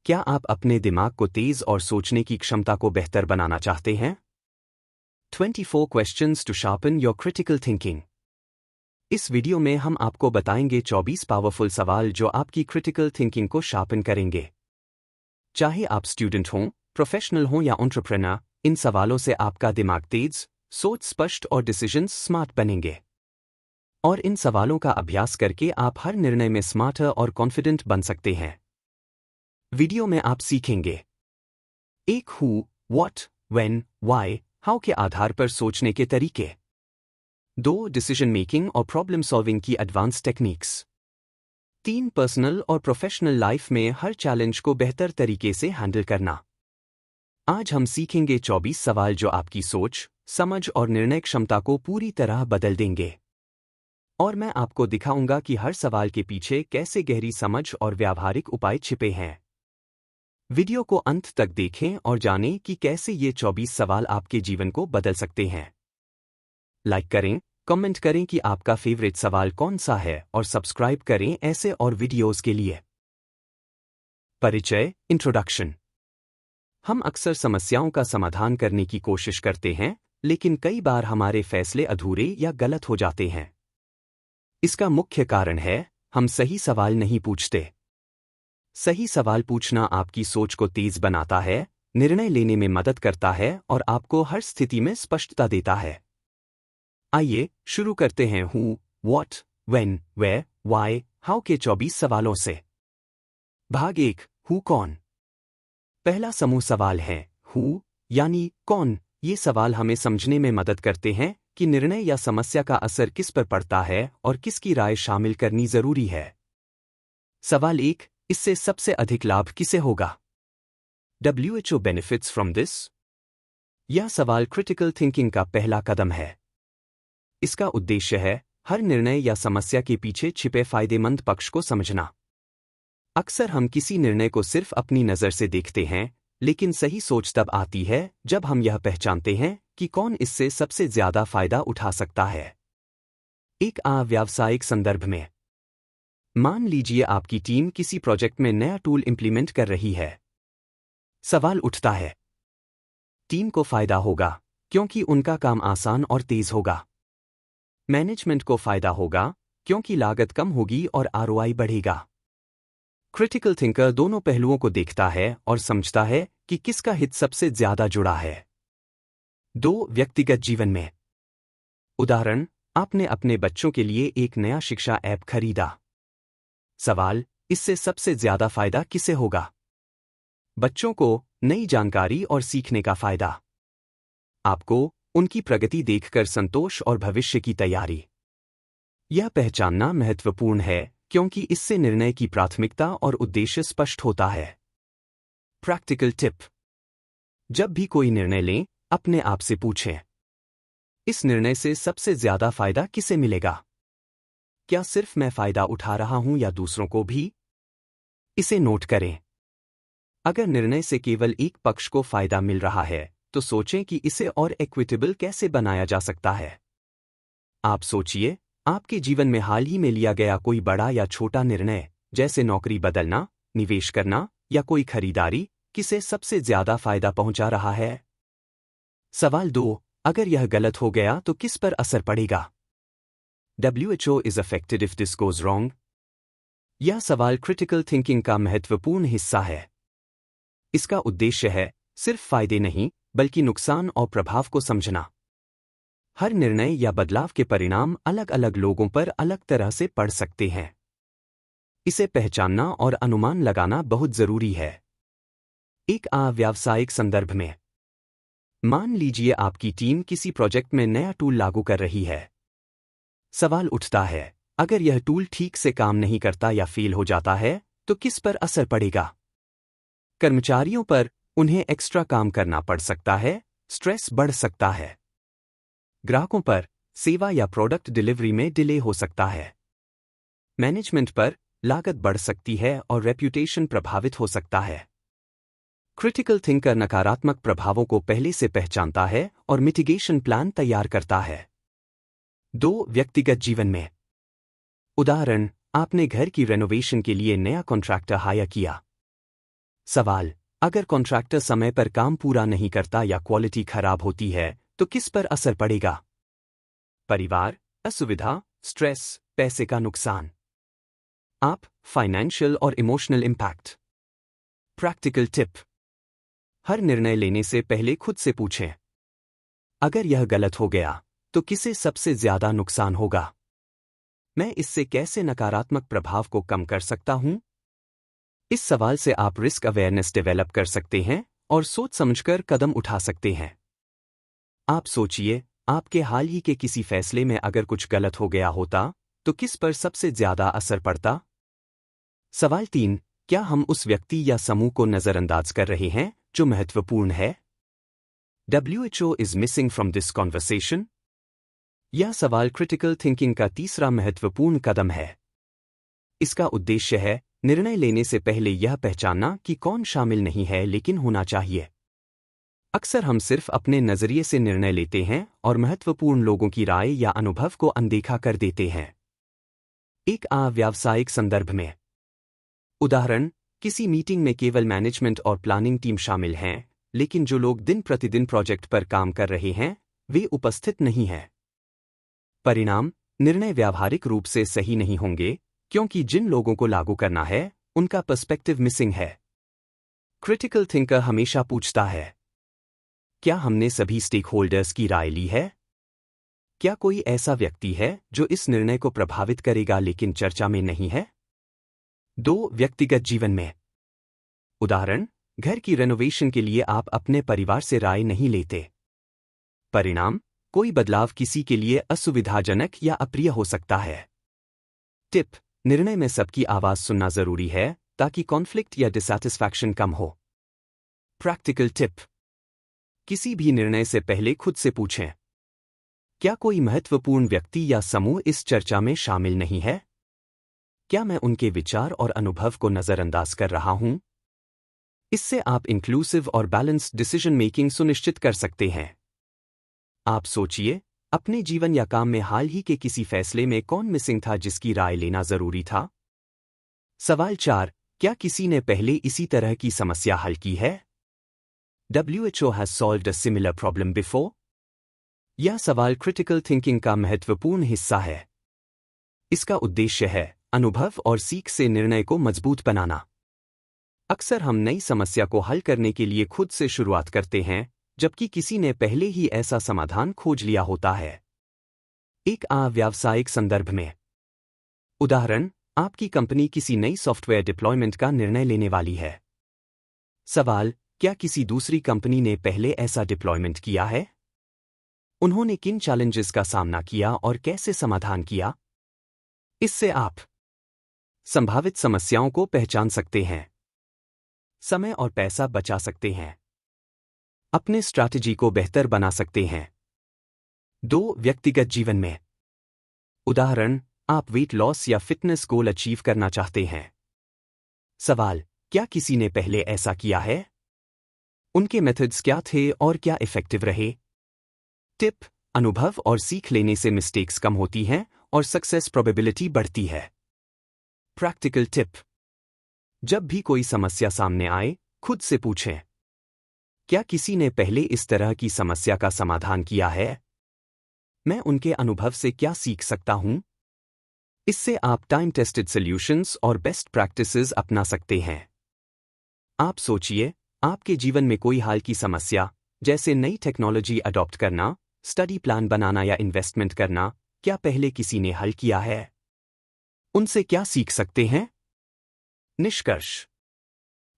क्या आप अपने दिमाग को तेज और सोचने की क्षमता को बेहतर बनाना चाहते हैं? 24 Questions to Sharpen Your Critical Thinking। इस वीडियो में हम आपको बताएंगे 24 पावरफुल सवाल जो आपकी क्रिटिकल थिंकिंग को शार्पन करेंगे। चाहे आप स्टूडेंट हों, प्रोफेशनल हों या एंटरप्रेन्योर, इन सवालों से आपका दिमाग तेज, सोच स्पष्ट और डिसीजंस स्मार्ट बनेंगे। और इन सवालों का अभ्यास करके आप हर निर्णय में स्मार्टर और कॉन्फिडेंट बन सकते हैं। वीडियो में आप सीखेंगे एक who, what, when, why, how के आधार पर सोचने के तरीके। 2 डिसीजन मेकिंग और प्रॉब्लम सॉल्विंग की एडवांस टेक्निक्स। 3 पर्सनल और प्रोफेशनल लाइफ में हर चैलेंज को बेहतर तरीके से हैंडल करना। आज हम सीखेंगे 24 सवाल जो आपकी सोच, समझ और निर्णय क्षमता को पूरी तरह बदल देंगे। और मैं आपको दिखाऊंगा कि हर सवाल के पीछे कैसे गहरी समझ और व्यावहारिक उपाय छिपे हैं। वीडियो को अंत तक देखें और जानें कि कैसे ये 24 सवाल आपके जीवन को बदल सकते हैं। लाइक करें, कमेंट करें कि आपका फेवरेट सवाल कौन सा है और सब्सक्राइब करें ऐसे और वीडियोस के लिए। परिचय, इंट्रोडक्शन। हम अक्सर समस्याओं का समाधान करने की कोशिश करते हैं, लेकिन कई बार हमारे फैसले अधूरे या गलत हो जाते हैं। इसका मुख्य कारण है, हम सही सवाल नहीं पूछते। सही सवाल पूछना आपकी सोच को तेज बनाता है, निर्णय लेने में मदद करता है और आपको हर स्थिति में स्पष्टता देता है। आइए शुरू करते हैं who, what, when, where, why, how के 24 सवालों से। भाग 1, हु कौन। पहला समूह सवाल है हु, यानी कौन। ये सवाल हमें समझने में मदद करते हैं कि निर्णय या समस्या का असर किस पर पड़ता है और किसकी राय शामिल करनी जरूरी है। सवाल 1, इससे सबसे अधिक लाभ किसे होगा? WHO benefits from this? यह सवाल क्रिटिकल थिंकिंग का पहला कदम है। इसका उद्देश्य है हर निर्णय या समस्या के पीछे छिपे फायदेमंद पक्ष को समझना। अक्सर हम किसी निर्णय को सिर्फ अपनी नज़र से देखते हैं, लेकिन सही सोच तब आती है जब हम यह पहचानते हैं कि कौन इससे सबसे ज्यादा फायदा उठा सकता है। एक व्यावसायिक संदर्भ में, मान लीजिए आपकी टीम किसी प्रोजेक्ट में नया टूल इंप्लीमेंट कर रही है। सवाल उठता है, टीम को फायदा होगा क्योंकि उनका काम आसान और तेज होगा। मैनेजमेंट को फायदा होगा क्योंकि लागत कम होगी और ROI बढ़ेगा। क्रिटिकल थिंकर दोनों पहलुओं को देखता है और समझता है कि किसका हित सबसे ज्यादा जुड़ा है। 2 व्यक्तिगत जीवन में, उदाहरण, आपने अपने बच्चों के लिए एक नया शिक्षा ऐप खरीदा। सवाल, इससे सबसे ज्यादा फायदा किसे होगा? बच्चों को नई जानकारी और सीखने का फायदा, आपको उनकी प्रगति देखकर संतोष और भविष्य की तैयारी। यह पहचानना महत्वपूर्ण है क्योंकि इससे निर्णय की प्राथमिकता और उद्देश्य स्पष्ट होता है। प्रैक्टिकल टिप, जब भी कोई निर्णय लें, अपने आप से पूछें, इस निर्णय से सबसे ज्यादा फायदा किसे मिलेगा? क्या सिर्फ मैं फायदा उठा रहा हूं या दूसरों को भी? इसे नोट करें। अगर निर्णय से केवल एक पक्ष को फायदा मिल रहा है, तो सोचें कि इसे और इक्विटेबल कैसे बनाया जा सकता है। आप सोचिए, आपके जीवन में हाल ही में लिया गया कोई बड़ा या छोटा निर्णय, जैसे नौकरी बदलना, निवेश करना या कोई खरीदारी, किसे सबसे ज्यादा फायदा पहुंचा रहा है? सवाल 2, अगर यह गलत हो गया तो किस पर असर पड़ेगा? WHO is affected if this goes wrong? यह सवाल क्रिटिकल थिंकिंग का महत्वपूर्ण हिस्सा है। इसका उद्देश्य है सिर्फ फायदे नहीं, बल्कि नुकसान और प्रभाव को समझना। हर निर्णय या बदलाव के परिणाम अलग अलग लोगों पर अलग तरह से पड़ सकते हैं। इसे पहचानना और अनुमान लगाना बहुत जरूरी है। एक व्यावसायिक संदर्भ में, मान लीजिए आपकी टीम किसी प्रोजेक्ट में नया टूल लागू कर रही है। सवाल उठता है, अगर यह टूल ठीक से काम नहीं करता या फेल हो जाता है, तो किस पर असर पड़ेगा? कर्मचारियों पर, उन्हें एक्स्ट्रा काम करना पड़ सकता है, स्ट्रेस बढ़ सकता है। ग्राहकों पर, सेवा या प्रोडक्ट डिलीवरी में डिले हो सकता है। मैनेजमेंट पर, लागत बढ़ सकती है और रेप्यूटेशन प्रभावित हो सकता है। क्रिटिकल थिंकर नकारात्मक प्रभावों को पहले से पहचानता है और मिटिगेशन प्लान तैयार करता है। 2 व्यक्तिगत जीवन में, उदाहरण, आपने घर की रेनोवेशन के लिए नया कॉन्ट्रैक्टर हायर किया। सवाल, अगर कॉन्ट्रैक्टर समय पर काम पूरा नहीं करता या क्वालिटी खराब होती है तो किस पर असर पड़ेगा? परिवार, असुविधा, स्ट्रेस, पैसे का नुकसान। आप, फाइनेंशियल और इमोशनल इम्पैक्ट। Practical tip. हर निर्णय लेने से पहले खुद से पूछें, अगर यह गलत हो गया तो किसे सबसे ज्यादा नुकसान होगा? मैं इससे कैसे नकारात्मक प्रभाव को कम कर सकता हूं? इस सवाल से आप रिस्क अवेयरनेस डेवलप कर सकते हैं और सोच समझकर कदम उठा सकते हैं। आप सोचिए, आपके हाल ही के किसी फैसले में अगर कुछ गलत हो गया होता तो किस पर सबसे ज्यादा असर पड़ता? सवाल 3, क्या हम उस व्यक्ति या समूह को नजरअंदाज कर रहे हैं जो महत्वपूर्ण है? WHO is missing from this conversation? यह सवाल क्रिटिकल थिंकिंग का तीसरा महत्वपूर्ण कदम है। इसका उद्देश्य है निर्णय लेने से पहले यह पहचानना कि कौन शामिल नहीं है लेकिन होना चाहिए। अक्सर हम सिर्फ अपने नजरिए से निर्णय लेते हैं और महत्वपूर्ण लोगों की राय या अनुभव को अनदेखा कर देते हैं। एक व्यावसायिक संदर्भ में उदाहरण, किसी मीटिंग में केवल मैनेजमेंट और प्लानिंग टीम शामिल हैं, लेकिन जो लोग दिन प्रतिदिन प्रोजेक्ट पर काम कर रहे हैं वे उपस्थित नहीं हैं। परिणाम, निर्णय व्यावहारिक रूप से सही नहीं होंगे क्योंकि जिन लोगों को लागू करना है उनका पर्सपेक्टिव मिसिंग है। क्रिटिकल थिंकर हमेशा पूछता है, क्या हमने सभी स्टेक होल्डर्स की राय ली है? क्या कोई ऐसा व्यक्ति है जो इस निर्णय को प्रभावित करेगा लेकिन चर्चा में नहीं है? 2, व्यक्तिगत जीवन में उदाहरण, घर की रेनोवेशन के लिए आप अपने परिवार से राय नहीं लेते। परिणाम, कोई बदलाव किसी के लिए असुविधाजनक या अप्रिय हो सकता है। टिप, निर्णय में सबकी आवाज सुनना जरूरी है ताकि कॉन्फ्लिक्ट या डिसैटिस्फैक्शन कम हो। प्रैक्टिकल टिप, किसी भी निर्णय से पहले खुद से पूछें, क्या कोई महत्वपूर्ण व्यक्ति या समूह इस चर्चा में शामिल नहीं है? क्या मैं उनके विचार और अनुभव को नजरअंदाज कर रहा हूं? इससे आप इंक्लूसिव और बैलेंस्ड डिसीजन मेकिंग सुनिश्चित कर सकते हैं। आप सोचिए, अपने जीवन या काम में हाल ही के किसी फैसले में कौन मिसिंग था जिसकी राय लेना जरूरी था? सवाल 4, क्या किसी ने पहले इसी तरह की समस्या हल की है? WHO has solved a similar problem before? यह सवाल क्रिटिकल थिंकिंग का महत्वपूर्ण हिस्सा है। इसका उद्देश्य है अनुभव और सीख से निर्णय को मजबूत बनाना। अक्सर हम नई समस्या को हल करने के लिए खुद से शुरुआत करते हैं, जबकि किसी ने पहले ही ऐसा समाधान खोज लिया होता है। एक व्यावसायिक संदर्भ में उदाहरण, आपकी कंपनी किसी नई सॉफ्टवेयर डिप्लॉयमेंट का निर्णय लेने वाली है। सवाल, क्या किसी दूसरी कंपनी ने पहले ऐसा डिप्लॉयमेंट किया है? उन्होंने किन चैलेंजेस का सामना किया और कैसे समाधान किया? इससे आप संभावित समस्याओं को पहचान सकते हैं, समय और पैसा बचा सकते हैं, अपने स्ट्रैटेजी को बेहतर बना सकते हैं। 2, व्यक्तिगत जीवन में उदाहरण, आप वेट लॉस या फिटनेस गोल अचीव करना चाहते हैं। सवाल, क्या किसी ने पहले ऐसा किया है? उनके मेथड्स क्या थे और क्या इफेक्टिव रहे? टिप, अनुभव और सीख लेने से मिस्टेक्स कम होती हैं और सक्सेस प्रोबेबिलिटी बढ़ती है। प्रैक्टिकल टिप, जब भी कोई समस्या सामने आए, खुद से पूछें, क्या किसी ने पहले इस तरह की समस्या का समाधान किया है? मैं उनके अनुभव से क्या सीख सकता हूं? इससे आप टाइम टेस्टेड सॉल्यूशंस और बेस्ट प्रैक्टिसेस अपना सकते हैं। आप सोचिए, आपके जीवन में कोई हाल की समस्या, जैसे नई टेक्नोलॉजी अडॉप्ट करना, स्टडी प्लान बनाना या इन्वेस्टमेंट करना, क्या पहले किसी ने हल किया है? उनसे क्या सीख सकते हैं? निष्कर्ष,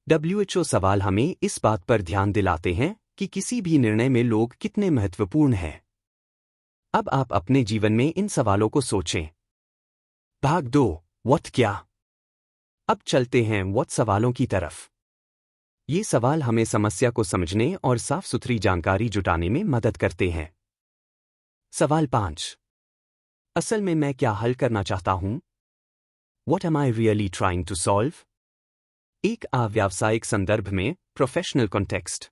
WHO सवाल हमें इस बात पर ध्यान दिलाते हैं कि किसी भी निर्णय में लोग कितने महत्वपूर्ण हैं। अब आप अपने जीवन में इन सवालों को सोचें। भाग 2, व्हाट क्या? अब चलते हैं व्हाट सवालों की तरफ। ये सवाल हमें समस्या को समझने और साफ सुथरी जानकारी जुटाने में मदद करते हैं। सवाल 5, असल में मैं क्या हल करना चाहता हूं? What am I really trying to solve? एक व्यावसायिक संदर्भ में प्रोफेशनल कॉन्टेक्स्ट।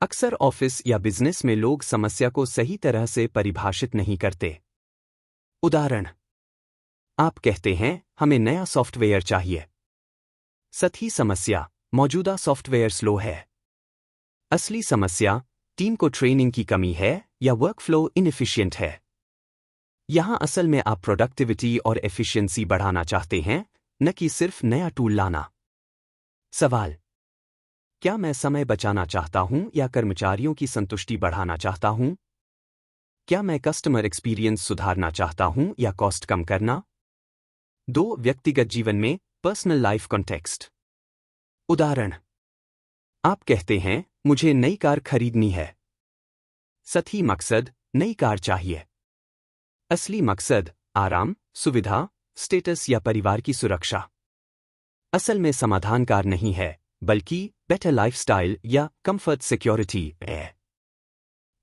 अक्सर ऑफिस या बिजनेस में लोग समस्या को सही तरह से परिभाषित नहीं करते। उदाहरण, आप कहते हैं, हमें नया सॉफ्टवेयर चाहिए। सतही समस्या, मौजूदा सॉफ्टवेयर स्लो है। असली समस्या टीम को ट्रेनिंग की कमी है या वर्कफ्लो इनएफिशिएंट है। यहां असल में आप प्रोडक्टिविटी और एफिशिएंसी बढ़ाना चाहते हैं, न कि सिर्फ नया टूल लाना। सवाल: क्या मैं समय बचाना चाहता हूं या कर्मचारियों की संतुष्टि बढ़ाना चाहता हूं? क्या मैं कस्टमर एक्सपीरियंस सुधारना चाहता हूं या कॉस्ट कम करना? 2. व्यक्तिगत जीवन में पर्सनल लाइफ कॉन्टेक्स्ट। उदाहरण: आप कहते हैं, मुझे नई कार खरीदनी है। सही मकसद नई कार चाहिए। असली मकसद आराम, सुविधा, स्टेटस या परिवार की सुरक्षा। असल में समाधान कार नहीं है, बल्कि बेटर लाइफस्टाइल या कंफर्ट सिक्योरिटी है।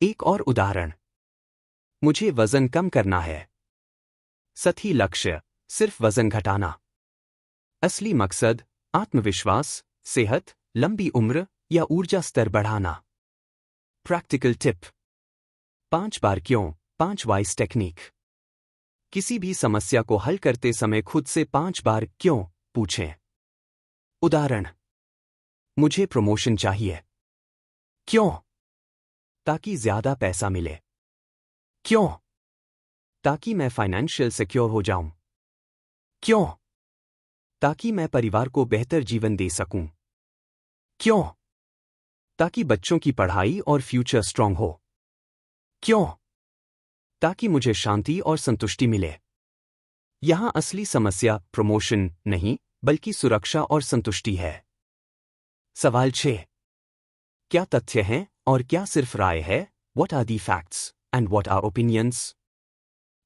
एक और उदाहरण: मुझे वजन कम करना है। सही लक्ष्य सिर्फ वजन घटाना। असली मकसद आत्मविश्वास, सेहत, लंबी उम्र या ऊर्जा स्तर बढ़ाना। प्रैक्टिकल टिप: 5 बार क्यों 5 वाइस टेक्निक। किसी भी समस्या को हल करते समय खुद से 5 बार क्यों पूछें। उदाहरण: मुझे प्रमोशन चाहिए। क्यों? ताकि ज्यादा पैसा मिले। क्यों? ताकि मैं फाइनेंशियल सिक्योर हो जाऊं। क्यों? ताकि मैं परिवार को बेहतर जीवन दे सकूं। क्यों? ताकि बच्चों की पढ़ाई और फ्यूचर स्ट्रांग हो। क्यों? ताकि मुझे शांति और संतुष्टि मिले। यहां असली समस्या प्रमोशन नहीं, बल्कि सुरक्षा और संतुष्टि है। सवाल 6: क्या तथ्य हैं और क्या सिर्फ राय है? What are the facts and what are opinions?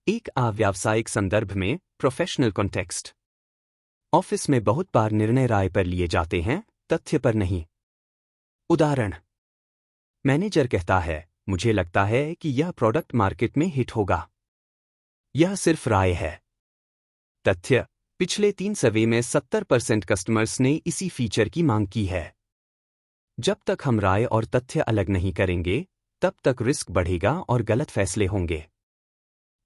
एक व्यावसायिक संदर्भ में प्रोफेशनल कॉन्टेक्स्ट। ऑफिस में बहुत बार निर्णय राय पर लिए जाते हैं, तथ्य पर नहीं। उदाहरण: मैनेजर कहता है, मुझे लगता है कि यह प्रोडक्ट मार्केट में हिट होगा। यह सिर्फ राय है। तथ्य: पिछले 3 सर्वे में 70% कस्टमर्स ने इसी फीचर की मांग की है। जब तक हम राय और तथ्य अलग नहीं करेंगे, तब तक रिस्क बढ़ेगा और गलत फैसले होंगे।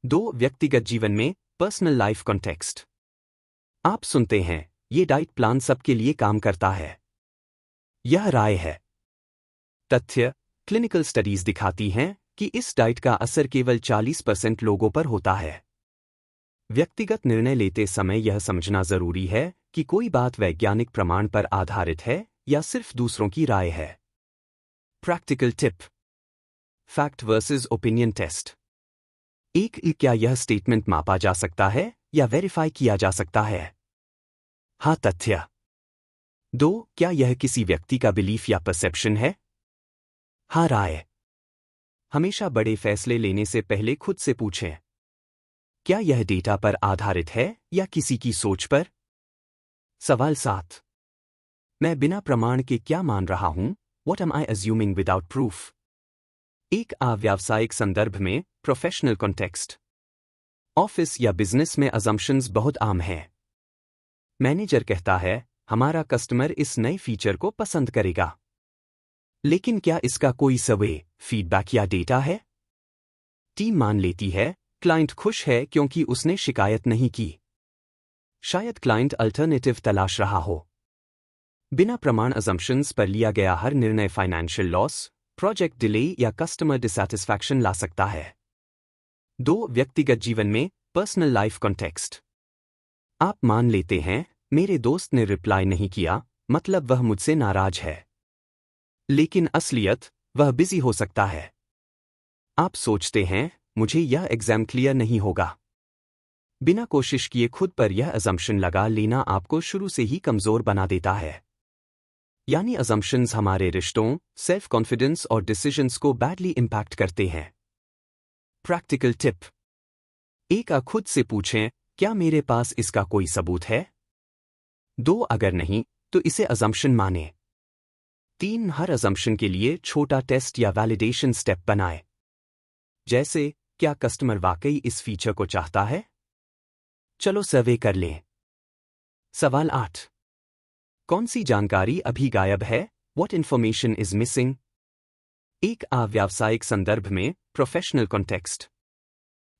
2. व्यक्तिगत जीवन में पर्सनल लाइफ कॉन्टेक्स्ट। आप सुनते हैं, ये डाइट प्लान सबके लिए काम करता है। यह राय है। तथ्य: क्लिनिकल स्टडीज दिखाती हैं कि इस डाइट का असर केवल 40% लोगों पर होता है। व्यक्तिगत निर्णय लेते समय यह समझना जरूरी है कि कोई बात वैज्ञानिक प्रमाण पर आधारित है या सिर्फ दूसरों की राय है। Practical tip: fact versus opinion test. 1. क्या यह स्टेटमेंट मापा जा सकता है या वेरीफाई किया जा सकता है? हाँ, तथ्य। 2. क्या यह किसी व्यक्ति का बिलीफ या परसेप्शन है? हाँ, राय। हमेशा बड़े फैसले लेने से पहले खुद से पूछें, क्या यह डेटा पर आधारित है या किसी की सोच पर? सवाल 7: मैं बिना प्रमाण के क्या मान रहा हूं? What am I assuming without proof? एक व्यावसायिक संदर्भ में प्रोफेशनल कॉन्टेक्स्ट। ऑफिस या बिजनेस में अजम्पशंस बहुत आम हैं। मैनेजर कहता है, हमारा कस्टमर इस नए फीचर को पसंद करेगा। लेकिन क्या इसका कोई सर्वे, फीडबैक या डेटा है? टीम मान लेती है, क्लाइंट खुश है क्योंकि उसने शिकायत नहीं की। शायद क्लाइंट अल्टरनेटिव तलाश रहा हो। बिना प्रमाण अजम्पशंस पर लिया गया हर निर्णय फाइनेंशियल लॉस, प्रोजेक्ट डिले या कस्टमर डिसैटिस्फैक्शन ला सकता है। 2. व्यक्तिगत जीवन में पर्सनल लाइफ कॉन्टेक्स्ट। आप मान लेते हैं, मेरे दोस्त ने रिप्लाई नहीं किया, मतलब वह मुझसे नाराज है। लेकिन असलियत, वह बिजी हो सकता है। आप सोचते हैं, मुझे यह एग्जाम क्लियर नहीं होगा। बिना कोशिश किए खुद पर यह अजम्पशन लगा लेना आपको शुरू से ही कमजोर बना देता है। यानी अजम्पशंस हमारे रिश्तों, सेल्फ कॉन्फिडेंस और डिसीजंस को बैडली इंपैक्ट करते हैं। Practical tip: 1. खुद से पूछें, क्या मेरे पास इसका कोई सबूत है? 2. अगर नहीं, तो इसे अजम्पशन माने। 3. हर अजम्पशन के लिए छोटा टेस्ट या वैलिडेशन स्टेप बनाएं। जैसे, क्या कस्टमर वाकई इस फीचर को चाहता है? चलो सर्वे कर लें। सवाल 8: कौन सी जानकारी अभी गायब है? What information is missing? एक व्यावसायिक संदर्भ में प्रोफेशनल कॉन्टेक्स्ट।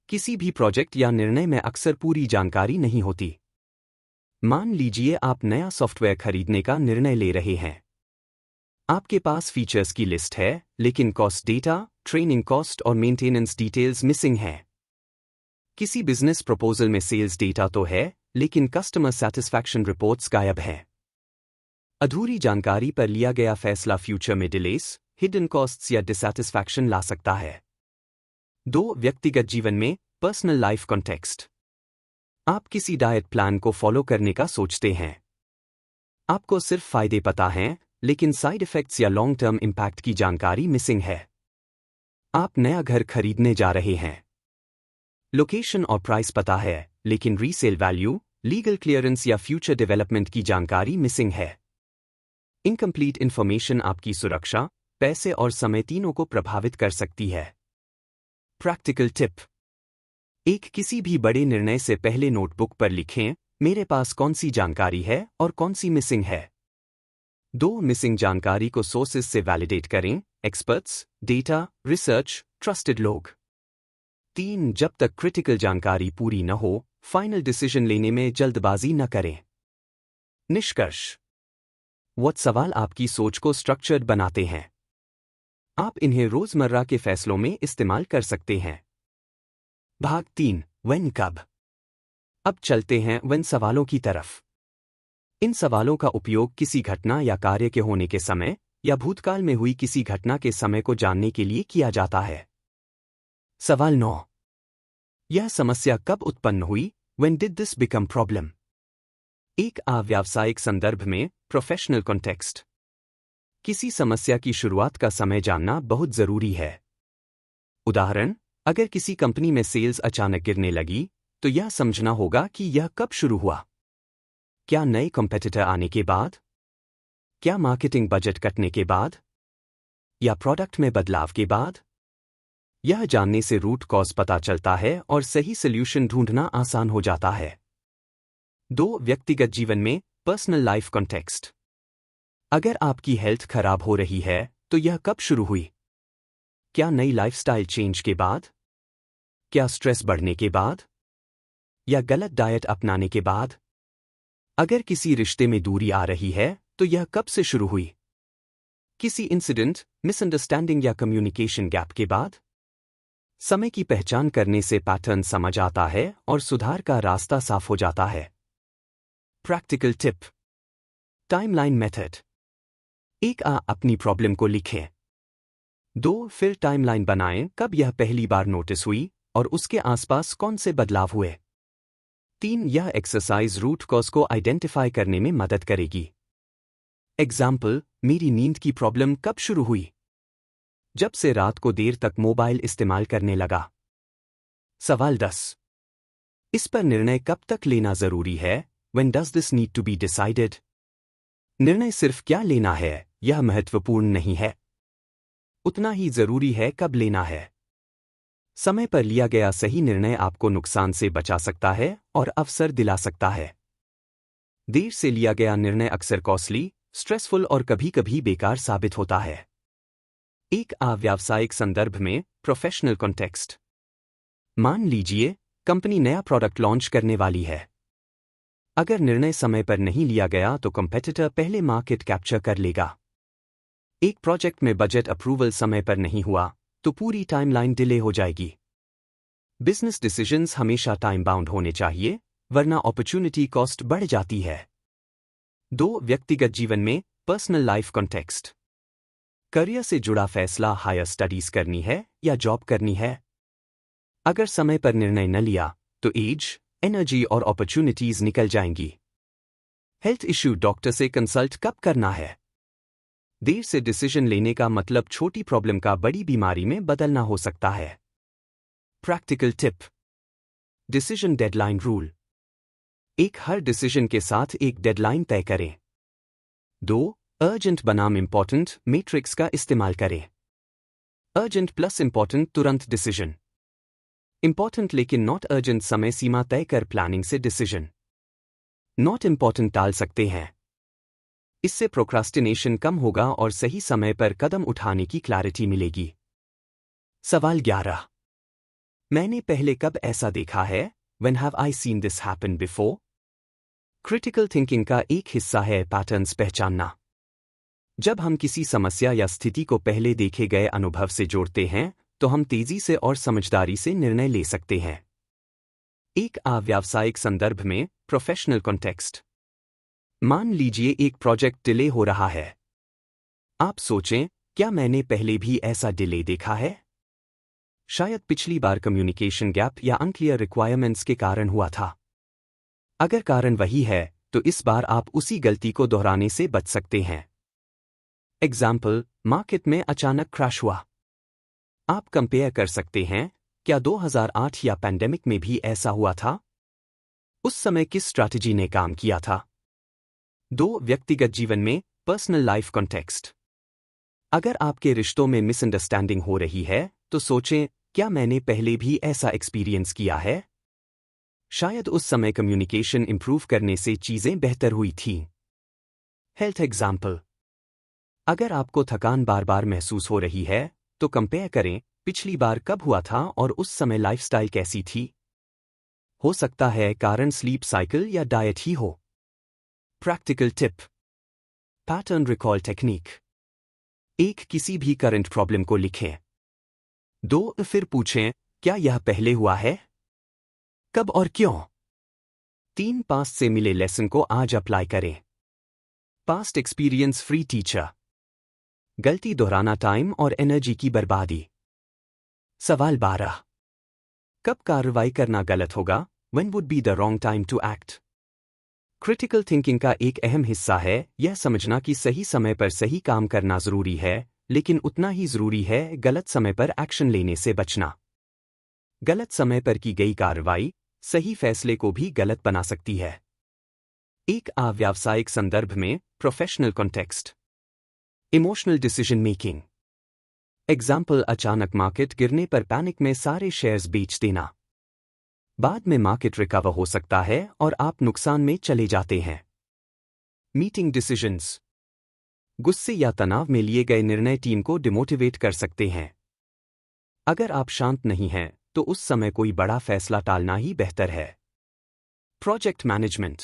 किसी भी प्रोजेक्ट या निर्णय में अक्सर पूरी जानकारी नहीं होती। मान लीजिए आप नया सॉफ्टवेयर खरीदने का निर्णय ले रहे हैं। आपके पास फीचर्स की लिस्ट है, लेकिन कॉस्ट डेटा, ट्रेनिंग कॉस्ट और मेंटेनेंस डिटेल्स मिसिंग हैं। किसी बिजनेस प्रपोजल में सेल्स डेटा तो है, लेकिन कस्टमर सैटिस्फैक्शन रिपोर्ट्स गायब हैं। अधूरी जानकारी पर लिया गया फैसला फ्यूचर में डिलेस, हिडन कॉस्ट्स या डिसैटिस्फैक्शन ला सकता है। 2. व्यक्तिगत जीवन में पर्सनल लाइफ कॉन्टेक्स्ट। आप किसी डाइट प्लान को फॉलो करने का सोचते हैं। आपको सिर्फ फायदे पता हैं, लेकिन साइड इफेक्ट्स या लॉन्ग टर्म इम्पैक्ट की जानकारी मिसिंग है। आप नया घर खरीदने जा रहे हैं। लोकेशन और प्राइस पता है, लेकिन रीसेल वैल्यू, लीगल क्लियरेंस या फ्यूचर डेवलपमेंट की जानकारी मिसिंग है। इनकम्प्लीट इन्फॉर्मेशन आपकी सुरक्षा, पैसे और समय तीनों को प्रभावित कर सकती है। Practical tip. किसी भी बड़े निर्णय से पहले नोटबुक पर लिखें, मेरे पास कौन सी जानकारी है और कौन सी मिसिंग है। 2. मिसिंग जानकारी को सोर्सेस से वैलिडेट करें, एक्सपर्ट्स, डेटा, रिसर्च, ट्रस्टेड लोग। 3. जब तक क्रिटिकल जानकारी पूरी न हो, फाइनल डिसीजन लेने में जल्दबाजी न करें। निष्कर्ष। वो सवाल आपकी सोच को स्ट्रक्चर्ड बनाते हैं। आप इन्हें रोजमर्रा के फैसलों में इस्तेमाल कर सकते हैं। भाग 3. व्हेन कब। अब चलते हैं व्हेन सवालों की तरफ। इन सवालों का उपयोग किसी घटना या कार्य के होने के समय या भूतकाल में हुई किसी घटना के समय को जानने के लिए किया जाता है। सवाल 9. यह समस्या कब उत्पन्न हुई? When did this become problem? व्यावसायिक संदर्भ में प्रोफेशनल कॉन्टेक्स्ट। किसी समस्या की शुरुआत का समय जानना बहुत जरूरी है। उदाहरण, अगर किसी कंपनी में सेल्स अचानक गिरने लगी, तो यह समझना होगा कि यह कब शुरू हुआ। क्या नए कॉम्पिटिटर आने के बाद? क्या मार्केटिंग बजट कटने के बाद? या प्रोडक्ट में बदलाव के बाद? यह जानने से रूट कॉज पता चलता है और सही सॉल्यूशन ढूंढना आसान हो जाता है। 2. व्यक्तिगत जीवन में पर्सनल लाइफ कॉन्टेक्स्ट। अगर आपकी हेल्थ खराब हो रही है, तो यह कब शुरू हुई? क्या नई लाइफस्टाइल चेंज के बाद? क्या स्ट्रेस बढ़ने के बाद? या गलत डाइट अपनाने के बाद? अगर किसी रिश्ते में दूरी आ रही है, तो यह कब से शुरू हुई? किसी इंसिडेंट, मिसअंडरस्टैंडिंग या कम्युनिकेशन गैप के बाद? समय की पहचान करने से पैटर्न समझ आता है और सुधार का रास्ता साफ हो जाता है। Practical tip. Timeline method. अपनी प्रॉब्लम को लिखें। 2. फिर टाइमलाइन बनाएं, कब यह पहली बार नोटिस हुई और उसके आसपास कौन से बदलाव हुए। 3. यह एक्सरसाइज रूट कॉज को आइडेंटिफाई करने में मदद करेगी। एग्जाम्पल, मेरी नींद की प्रॉब्लम कब शुरू हुई? जब से रात को देर तक मोबाइल इस्तेमाल करने लगा। सवाल 10. इस पर निर्णय कब तक लेना जरूरी है? When does this need to be decided? निर्णय सिर्फ क्या लेना है, यह महत्वपूर्ण नहीं है। उतना ही जरूरी है कब लेना है। समय पर लिया गया सही निर्णय आपको नुकसान से बचा सकता है और अवसर दिला सकता है। देर से लिया गया निर्णय अक्सर कॉस्टली, स्ट्रेसफुल और कभी-कभी बेकार साबित होता है। व्यावसायिक संदर्भ में प्रोफेशनल कॉन्टेक्स्ट। मान लीजिए, कंपनी नया प्रोडक्ट लॉन्च करने वाली है। अगर निर्णय समय पर नहीं लिया गया तो कॉम्पिटिटर पहले मार्केट कैप्चर कर लेगा। एक प्रोजेक्ट में बजट अप्रूवल समय पर नहीं हुआ, तो पूरी टाइमलाइन डिले हो जाएगी। बिजनेस डिसीजंस हमेशा टाइम बाउंड होने चाहिए, वरना अपॉर्चुनिटी कॉस्ट बढ़ जाती है। 2. व्यक्तिगत जीवन में पर्सनल लाइफ कॉन्टेक्स्ट। करियर से जुड़ा फैसला, हायर स्टडीज करनी है या जॉब करनी है? अगर समय पर निर्णय न लिया, तो एज, एनर्जी और अपॉर्चुनिटीज निकल जाएंगी। हेल्थ इश्यू, डॉक्टर से कंसल्ट कब करना है? देर से डिसीजन लेने का मतलब छोटी प्रॉब्लम का बड़ी बीमारी में बदलना हो सकता है। Practical tip. Decision deadline rule. हर डिसीजन के साथ एक डेडलाइन तय करें। 2. अर्जेंट बनाम इंपॉर्टेंट मैट्रिक्स का इस्तेमाल करें। अर्जेंट प्लस इंपॉर्टेंट तुरंत डिसीजन। इंपॉर्टेंट लेकिन नॉट अर्जेंट समय सीमा तय कर प्लानिंग से डिसीजन। नॉट इंपॉर्टेंट टाल सकते हैं। इससे प्रोक्रास्टिनेशन कम होगा और सही समय पर कदम उठाने की क्लैरिटी मिलेगी। सवाल 11. मैंने पहले कब ऐसा देखा है? When have I seen this happen before? Critical thinking का एक हिस्सा है पैटर्न्स पहचानना। जब हम किसी समस्या या स्थिति को पहले देखे गए अनुभव से जोड़ते हैं तो हम तेजी से और समझदारी से निर्णय ले सकते हैं। एक व्यावसायिक संदर्भ में प्रोफेशनल कॉन्टेक्स्ट। मान लीजिए एक प्रोजेक्ट डिले हो रहा है। आप सोचें, क्या मैंने पहले भी ऐसा डिले देखा है? शायद पिछली बार कम्युनिकेशन गैप या अनक्लियर रिक्वायरमेंट्स के कारण हुआ था। अगर कारण वही है तो इस बार आप उसी गलती को दोहराने से बच सकते हैं। एग्जाम्पल, मार्केट में अचानक क्रैश हुआ। आप कंपेयर कर सकते हैं, क्या 2008 या पैंडेमिक में भी ऐसा हुआ था? उस समय किस स्ट्रैटेजी ने काम किया था? 2. व्यक्तिगत जीवन में पर्सनल लाइफ कॉन्टेक्स्ट। अगर आपके रिश्तों में मिसअंडरस्टैंडिंग हो रही है तो सोचें, क्या मैंने पहले भी ऐसा एक्सपीरियंस किया है? शायद उस समय कम्युनिकेशन इंप्रूव करने से चीजें बेहतर हुई थीं। Health example. अगर आपको थकान बार बार महसूस हो रही है तो कंपेयर करें, पिछली बार कब हुआ था और उस समय लाइफस्टाइल कैसी थी? हो सकता है कारण स्लीप साइकिल या डाइट ही हो। Practical tip. Pattern recall technique. 1. किसी भी करंट प्रॉब्लम को लिखें। 2. फिर पूछें, क्या यह पहले हुआ है? कब और क्यों? 3. पास्ट से मिले लेसन को आज अप्लाई करें। Past experience free teacher. गलती दोहराना टाइम और एनर्जी की बर्बादी। सवाल 12. कब कार्रवाई करना गलत होगा? When would be the wrong time to act? Critical thinking का एक अहम हिस्सा है यह समझना कि सही समय पर सही काम करना जरूरी है, लेकिन उतना ही जरूरी है गलत समय पर एक्शन लेने से बचना। गलत समय पर की गई कार्रवाई सही फैसले को भी गलत बना सकती है। एक व्यावसायिक संदर्भ में professional context. Emotional decision making. Example, अचानक मार्केट गिरने पर पैनिक में सारे शेयर्स बेच देना। बाद में मार्केट रिकवर हो सकता है और आप नुकसान में चले जाते हैं। Meeting decisions. गुस्से या तनाव में लिए गए निर्णय टीम को डिमोटिवेट कर सकते हैं। अगर आप शांत नहीं हैं तो उस समय कोई बड़ा फैसला टालना ही बेहतर है। Project management.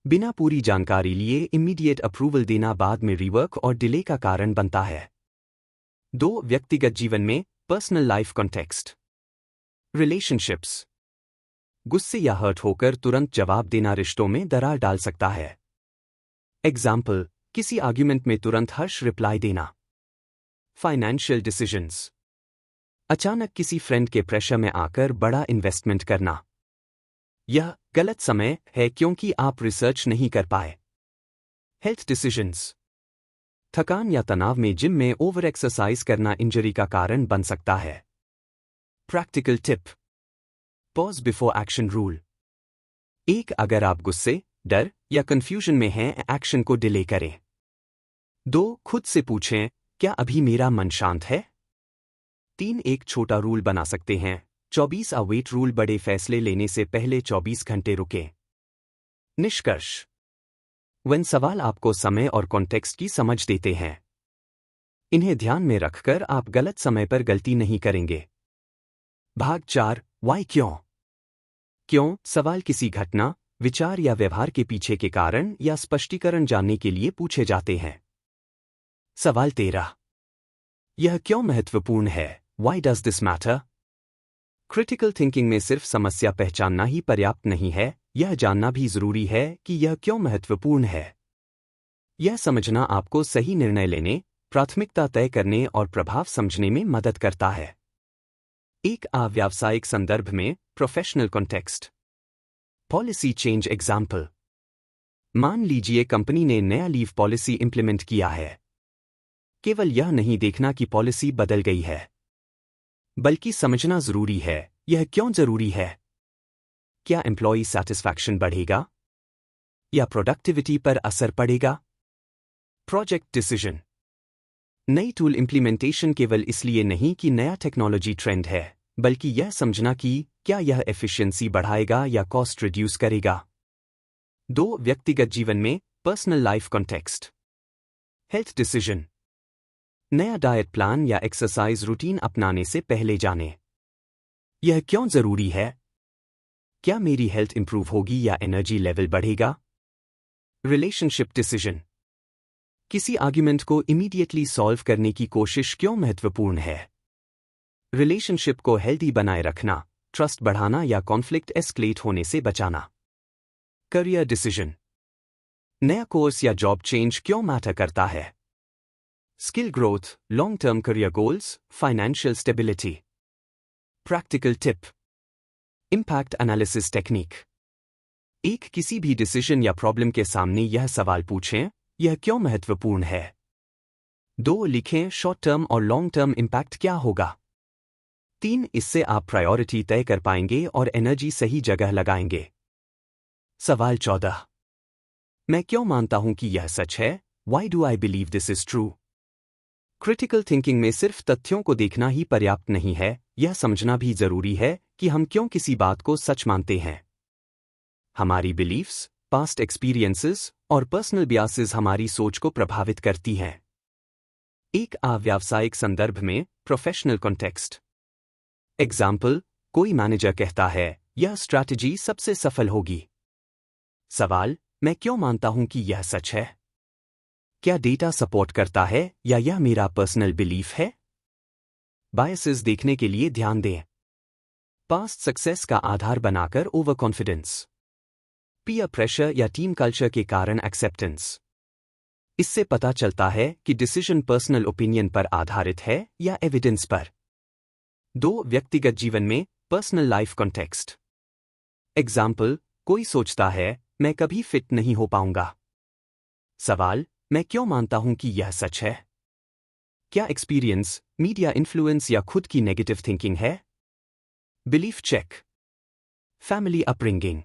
बिना पूरी जानकारी लिए इमीडिएट अप्रूवल देना बाद में रिवर्क और डिले का कारण बनता है। 2. व्यक्तिगत जीवन में पर्सनल लाइफ कॉन्टेक्स्ट। रिलेशनशिप्स। गुस्से या हर्ट होकर तुरंत जवाब देना रिश्तों में दरार डाल सकता है। एग्जाम्पल, किसी आर्ग्यूमेंट में तुरंत हर्ष रिप्लाई देना। Financial decisions. अचानक किसी फ्रेंड के प्रेशर में आकर बड़ा इन्वेस्टमेंट करना। यह गलत समय है क्योंकि आप रिसर्च नहीं कर पाए। Health decisions. थकान या तनाव में जिम में ओवर एक्सरसाइज करना इंजरी का कारण बन सकता है। Practical tip. Pause before action rule. 1. अगर आप गुस्से, डर या कंफ्यूजन में हैं, एक्शन को डिले करें। 2. खुद से पूछें, क्या अभी मेरा मन शांत है? 3. एक छोटा रूल बना सकते हैं, 24 वेट रूल। बड़े फैसले लेने से पहले 24 घंटे रुकें। निष्कर्ष। when सवाल आपको समय और कॉन्टेक्स्ट की समझ देते हैं, इन्हें ध्यान में रखकर आप गलत समय पर गलती नहीं करेंगे। भाग 4 वाई क्यों। क्यों सवाल किसी घटना, विचार या व्यवहार के पीछे के कारण या स्पष्टीकरण जानने के लिए पूछे जाते हैं। सवाल 13, यह क्यों महत्वपूर्ण है? Why does this matter? Critical thinking में सिर्फ समस्या पहचानना ही पर्याप्त नहीं है, यह जानना भी जरूरी है कि यह क्यों महत्वपूर्ण है। यह समझना आपको सही निर्णय लेने, प्राथमिकता तय करने और प्रभाव समझने में मदद करता है। एक व्यावसायिक संदर्भ में professional context. Policy change example. मान लीजिए कंपनी ने नया लीव पॉलिसी इंप्लीमेंट किया है। केवल यह नहीं देखना कि पॉलिसी बदल गई है, बल्कि समझना जरूरी है यह क्यों जरूरी है। क्या एम्प्लॉई सैटिस्फैक्शन बढ़ेगा या प्रोडक्टिविटी पर असर पड़ेगा? Project decision. नई टूल इंप्लीमेंटेशन केवल इसलिए नहीं कि नया टेक्नोलॉजी ट्रेंड है, बल्कि यह समझना कि क्या यह एफिशिएंसी बढ़ाएगा या कॉस्ट रिड्यूस करेगा। 2. व्यक्तिगत जीवन में personal life context. Health decision. नया डाइट प्लान या एक्सरसाइज रूटीन अपनाने से पहले जानें, यह क्यों जरूरी है? क्या मेरी हेल्थ इंप्रूव होगी या एनर्जी लेवल बढ़ेगा? Relationship decision. किसी आर्ग्यूमेंट को इमीडिएटली सॉल्व करने की कोशिश क्यों महत्वपूर्ण है? रिलेशनशिप को हेल्दी बनाए रखना, ट्रस्ट बढ़ाना या कॉन्फ्लिक्ट एस्केलेट होने से बचाना। Career decision. नया कोर्स या जॉब चेंज क्यों मैटर करता है? Skill growth, long term career goals, financial stability. Practical tip. Impact analysis technique. एक किसी भी डिसीजन या प्रॉब्लम के सामने यह सवाल पूछें, यह क्यों महत्वपूर्ण है? 2 लिखें, शॉर्ट टर्म और लॉन्ग टर्म इम्पैक्ट क्या होगा? 3 इससे आप प्रायोरिटी तय कर पाएंगे और एनर्जी सही जगह लगाएंगे। सवाल 14। मैं क्यों मानता हूं कि यह सच है? Why do I believe this is true? Critical thinking में सिर्फ तथ्यों को देखना ही पर्याप्त नहीं है, यह समझना भी जरूरी है कि हम क्यों किसी बात को सच मानते हैं। हमारी बिलीफ्स, पास्ट एक्सपीरियंसेस और पर्सनल बियासेस हमारी सोच को प्रभावित करती हैं। एक व्यावसायिक संदर्भ में प्रोफेशनल कॉन्टेक्स्ट। एग्जाम्पल, कोई मैनेजर कहता है, यह स्ट्रैटेजी सबसे सफल होगी। सवाल, मैं क्यों मानता हूं कि यह सच है? क्या डेटा सपोर्ट करता है या यह मेरा पर्सनल बिलीफ है? बायसेस देखने के लिए ध्यान दें। पास्ट सक्सेस का आधार बनाकर ओवर कॉन्फिडेंस। पीयर प्रेशर या टीम कल्चर के कारण एक्सेप्टेंस। इससे पता चलता है कि डिसीजन पर्सनल ओपिनियन पर आधारित है या एविडेंस पर। 2 व्यक्तिगत जीवन में पर्सनल लाइफ कॉन्टेक्स्ट। एग्जाम्पल, कोई सोचता है, मैं कभी फिट नहीं हो पाऊंगा। सवाल, मैं क्यों मानता हूं कि यह सच है? क्या एक्सपीरियंस, मीडिया इन्फ्लुएंस या खुद की नेगेटिव थिंकिंग है? Belief check. Family upbringing,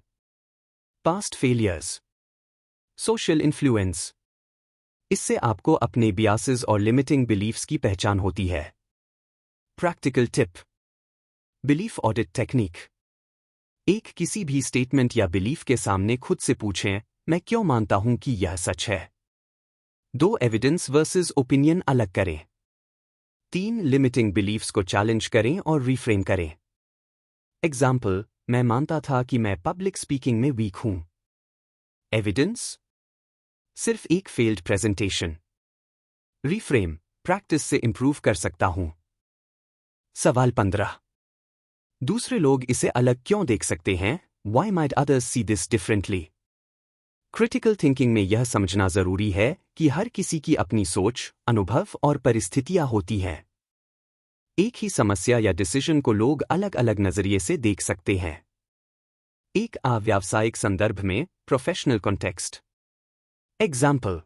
past failures, social influence. इससे आपको अपने बियासेस और लिमिटिंग बिलीफ्स की पहचान होती है। Practical tip. Belief audit technique. एक किसी भी स्टेटमेंट या बिलीफ के सामने खुद से पूछें, मैं क्यों मानता हूं कि यह सच है? 2 एविडेंस वर्सेस ओपिनियन अलग करें। 3 लिमिटिंग बिलीफ्स को चैलेंज करें और रिफ्रेम करें। एग्जाम्पल, मैं मानता था कि मैं पब्लिक स्पीकिंग में वीक हूं। एविडेंस, सिर्फ एक फेल्ड प्रेजेंटेशन। रिफ्रेम, प्रैक्टिस से इंप्रूव कर सकता हूं। सवाल 15। दूसरे लोग इसे अलग क्यों देख सकते हैं? Why might others see this differently? Critical thinking में यह समझना जरूरी है कि हर किसी की अपनी सोच, अनुभव और परिस्थितियां होती हैं। एक ही समस्या या डिसीजन को लोग अलग अलग नजरिए से देख सकते हैं। एक व्यावसायिक संदर्भ में प्रोफेशनल कॉन्टेक्स्ट। एग्जाम्पल,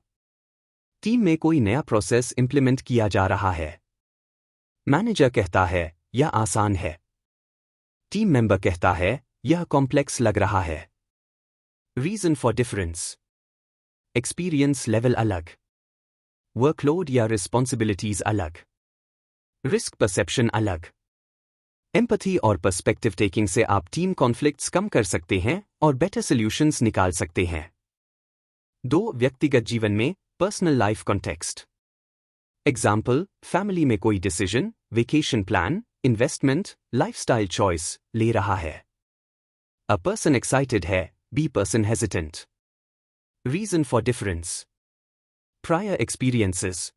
टीम में कोई नया प्रोसेस इंप्लीमेंट किया जा रहा है। मैनेजर कहता है, यह आसान है। टीम मेंबर कहता है, यह कॉम्प्लेक्स लग रहा है। Reason for difference. Experience level अलग, वर्कलोड या रिस्पॉन्सिबिलिटीज अलग, रिस्क परसेप्शन अलग। एम्पैथी और पर्सपेक्टिव टेकिंग से आप टीम कॉन्फ्लिक्ट्स कम कर सकते हैं और बेटर सॉल्यूशंस निकाल सकते हैं। 2 व्यक्तिगत जीवन में personal life context. Example, family में कोई decision, vacation plan, investment, lifestyle choice ले रहा है। अ पर्सन एक्साइटेड है, B person hesitant. Reason for difference. Prior experiences,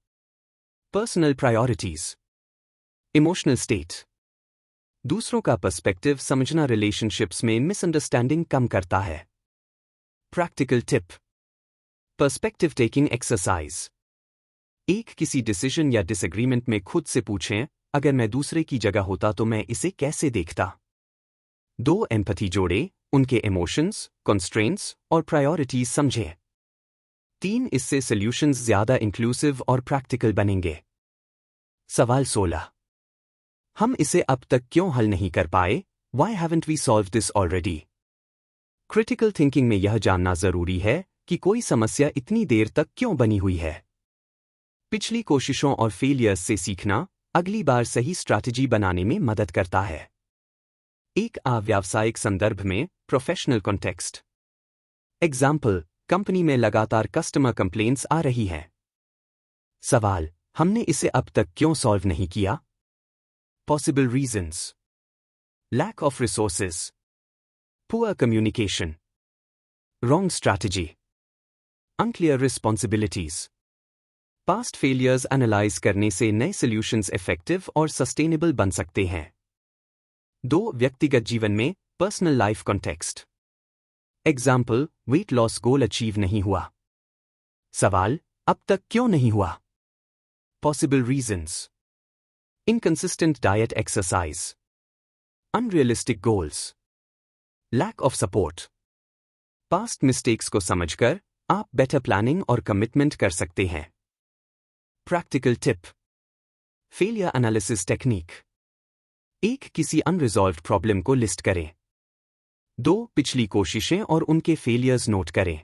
personal priorities, emotional state. दूसरों का पर्सपेक्टिव समझना रिलेशनशिप्स में मिसअंडरस्टैंडिंग कम करता है। Practical tip. Perspective taking exercise. एक किसी डिसीजन या डिसएग्रीमेंट में खुद से पूछें, अगर मैं दूसरे की जगह होता तो मैं इसे कैसे देखता? 2 एम्पैथी जोड़ें, उनके इमोशंस, कंस्ट्रेंट्स और प्रायोरिटीज समझें। 3 इससे सॉल्यूशंस ज्यादा इंक्लूसिव और प्रैक्टिकल बनेंगे। सवाल 16। हम इसे अब तक क्यों हल नहीं कर पाए? Why haven't we solved this already? Critical thinking में यह जानना जरूरी है कि कोई समस्या इतनी देर तक क्यों बनी हुई है। पिछली कोशिशों और फेलियर्स से सीखना अगली बार सही स्ट्रैटेजी बनाने में मदद करता है। एक व्यावसायिक संदर्भ में प्रोफेशनल कॉन्टेक्स्ट। एग्जाम्पल, कंपनी में लगातार कस्टमर कंप्लेंट्स आ रही हैं। सवाल, हमने इसे अब तक क्यों सॉल्व नहीं किया? Possible reasons. Lack of resources, Poor communication. Wrong strategy. Unclear responsibilities. Past failures analyse करने से नए सॉल्यूशंस इफेक्टिव और सस्टेनेबल बन सकते हैं। 2. व्यक्तिगत जीवन में personal life context. Example, weight loss goal achieve नहीं हुआ। सवाल, अब तक क्यों नहीं हुआ? Possible reasons: inconsistent diet exercise, unrealistic goals, lack of support. Past mistakes को समझकर आप बेटर प्लानिंग और कमिटमेंट कर सकते हैं। Practical tip: failure analysis technique. 1. किसी अनरिजॉल्व्ड प्रॉब्लम को लिस्ट करें। 2. पिछली कोशिशें और उनके फेलियर्स नोट करें।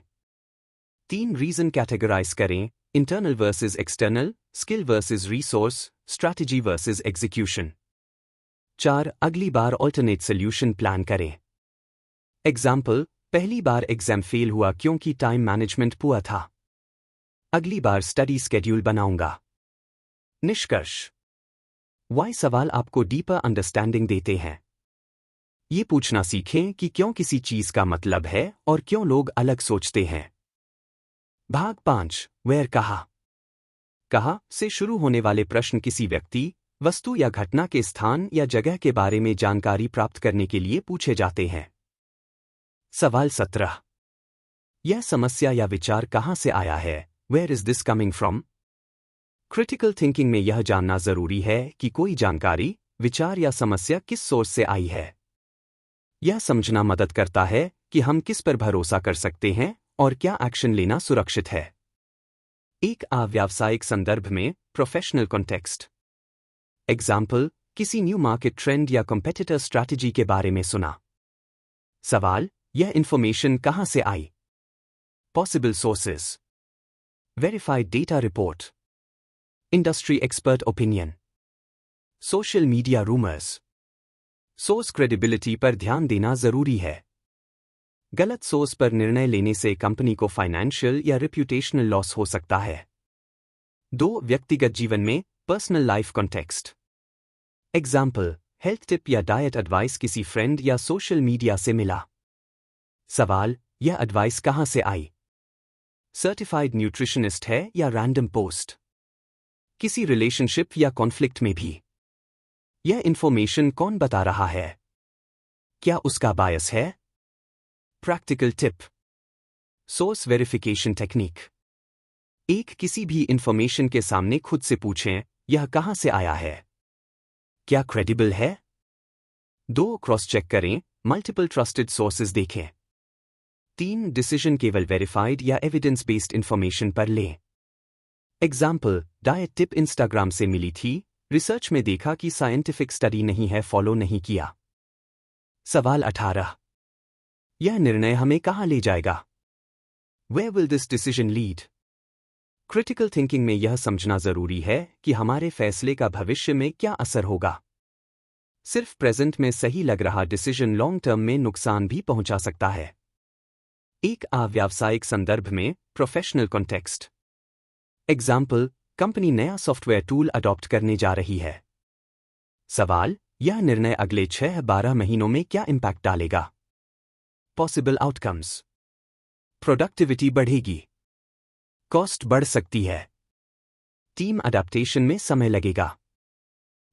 3. रीजन कैटेगराइज करें: internal versus external, skill versus resource, strategy versus execution. 4. अगली बार ऑल्टरनेट सोल्यूशन प्लान करें। एग्जाम्पल, पहली बार एग्जाम फेल हुआ क्योंकि टाइम मैनेजमेंट पुअर था। अगली बार स्टडी स्केड्यूल बनाऊंगा। निष्कर्ष: वाई सवाल आपको डीपर अंडरस्टैंडिंग देते हैं। ये पूछना सीखें कि क्यों किसी चीज का मतलब है और क्यों लोग अलग सोचते हैं। भाग 5, वेयर कहा से शुरू होने वाले प्रश्न किसी व्यक्ति, वस्तु या घटना के स्थान या जगह के बारे में जानकारी प्राप्त करने के लिए पूछे जाते हैं। सवाल 17, यह समस्या या विचार कहाँ से आया है? Where is this coming from? Critical thinking में यह जानना जरूरी है कि कोई जानकारी, विचार या समस्या किस सोर्स से आई है। यह समझना मदद करता है कि हम किस पर भरोसा कर सकते हैं और क्या एक्शन लेना सुरक्षित है। एक व्यावसायिक संदर्भ में प्रोफेशनल कॉन्टेक्स्ट। एग्जाम्पल, किसी न्यू मार्केट ट्रेंड या कॉम्पिटिटर स्ट्रैटेजी के बारे में सुना। सवाल, यह इंफॉर्मेशन कहाँ से आई? Possible sources: verified data report, industry expert opinion, social media rumours. Source credibility पर ध्यान देना जरूरी है। गलत सोर्स पर निर्णय लेने से कंपनी को फाइनेंशियल या रेप्यूटेशनल लॉस हो सकता है। 2. व्यक्तिगत जीवन में personal life context. Example, health tip या डाइट एडवाइस किसी फ्रेंड या सोशल मीडिया से मिला। सवाल, यह एडवाइस कहाँ से आई? सर्टिफाइड न्यूट्रिशनिस्ट है या रैंडम पोस्ट? किसी रिलेशनशिप या कॉन्फ्लिक्ट में भी। यह इंफॉर्मेशन कौन बता रहा है? क्या उसका बायस है? Practical tip: source verification technique. 1. किसी भी इंफॉर्मेशन के सामने खुद से पूछें, यह कहाँ से आया है? क्या क्रेडिबल है? 2. क्रॉस चेक करें, मल्टीपल ट्रस्टेड सोर्सेज देखें। 3. डिसीजन केवल वेरीफाइड या एविडेंस बेस्ड इंफॉर्मेशन पर लें। एग्जाम्पल, डाइट टिप इंस्टाग्राम से मिली थी, रिसर्च में देखा कि साइंटिफिक स्टडी नहीं है, फॉलो नहीं किया। सवाल 18, यह निर्णय हमें कहाँ ले जाएगा? Where will this decision lead? Critical thinking में यह समझना जरूरी है कि हमारे फैसले का भविष्य में क्या असर होगा। सिर्फ प्रेजेंट में सही लग रहा डिसीजन लॉन्ग टर्म में नुकसान भी पहुंचा सकता है। एक व्यावसायिक संदर्भ में प्रोफेशनल कॉन्टेक्स्ट। एग्जाम्पल, कंपनी नया सॉफ्टवेयर टूल अडॉप्ट करने जा रही है। सवाल, यह निर्णय अगले 6-12 महीनों में क्या इंपैक्ट डालेगा? पॉसिबल आउटकम्स: प्रोडक्टिविटी बढ़ेगी, कॉस्ट बढ़ सकती है, टीम अडैप्टेशन में समय लगेगा।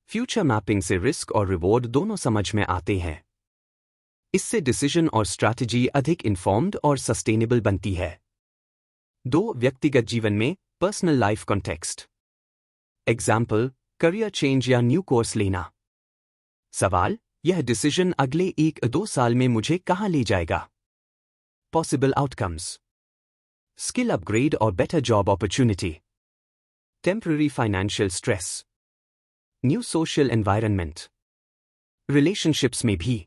फ्यूचर मैपिंग से रिस्क और रिवॉर्ड दोनों समझ में आते हैं। इससे डिसीजन और स्ट्रैटेजी अधिक इन्फॉर्म्ड और सस्टेनेबल बनती है। 2. व्यक्तिगत जीवन में personal life context. Example, career change या न्यू कोर्स लेना। सवाल, यह डिसीजन अगले 1-2 साल में मुझे कहाँ ले जाएगा? पॉसिबल आउटकम्स: स्किल अपग्रेड और better job opportunity, temporary financial stress, new social environment. Relationships में भी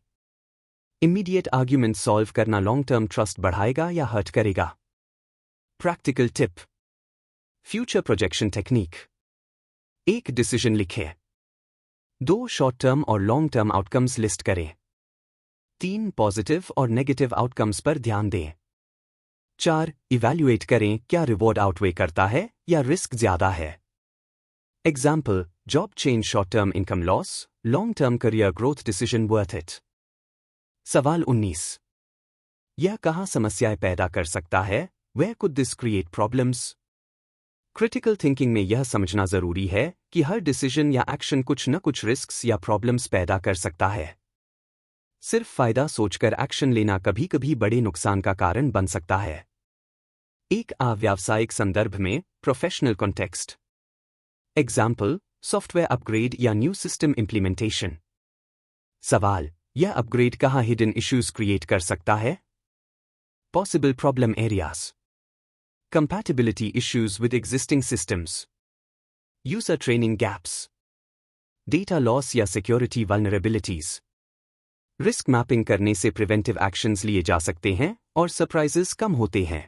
इमीडिएट आर्ग्यूमेंट सॉल्व करना लॉन्ग टर्म ट्रस्ट बढ़ाएगा या हर्ट करेगा। Practical tip: future projection technique. 1. Decision लिखें। 2. शॉर्ट टर्म और लॉन्ग टर्म आउटकम्स लिस्ट करें। 3. पॉजिटिव और नेगेटिव आउटकम्स पर ध्यान दें। 4. इवैल्यूएट करें, क्या रिवॉर्ड आउटवे करता है या रिस्क ज्यादा है। Example, job change, short term income loss, long term career growth, decision worth it. सवाल 19, यह कहाँ समस्याएं पैदा कर सकता है? Where could this create problems? Critical thinking में यह समझना जरूरी है कि हर डिसीजन या एक्शन कुछ न कुछ रिस्क्स या प्रॉब्लम्स पैदा कर सकता है। सिर्फ फायदा सोचकर एक्शन लेना कभी कभी बड़े नुकसान का कारण बन सकता है। एक व्यावसायिक संदर्भ में professional context. Example, software upgrade या न्यू सिस्टम इंप्लीमेंटेशन। सवाल, यह अपग्रेड कहाँ हिडन इश्यूज क्रिएट कर सकता है? Possible problem areas: compatibility issues with existing systems, user training gaps, data loss या security vulnerabilities। रिस्क मैपिंग करने से प्रिवेंटिव एक्शंस लिए जा सकते हैं और सरप्राइजेस कम होते हैं।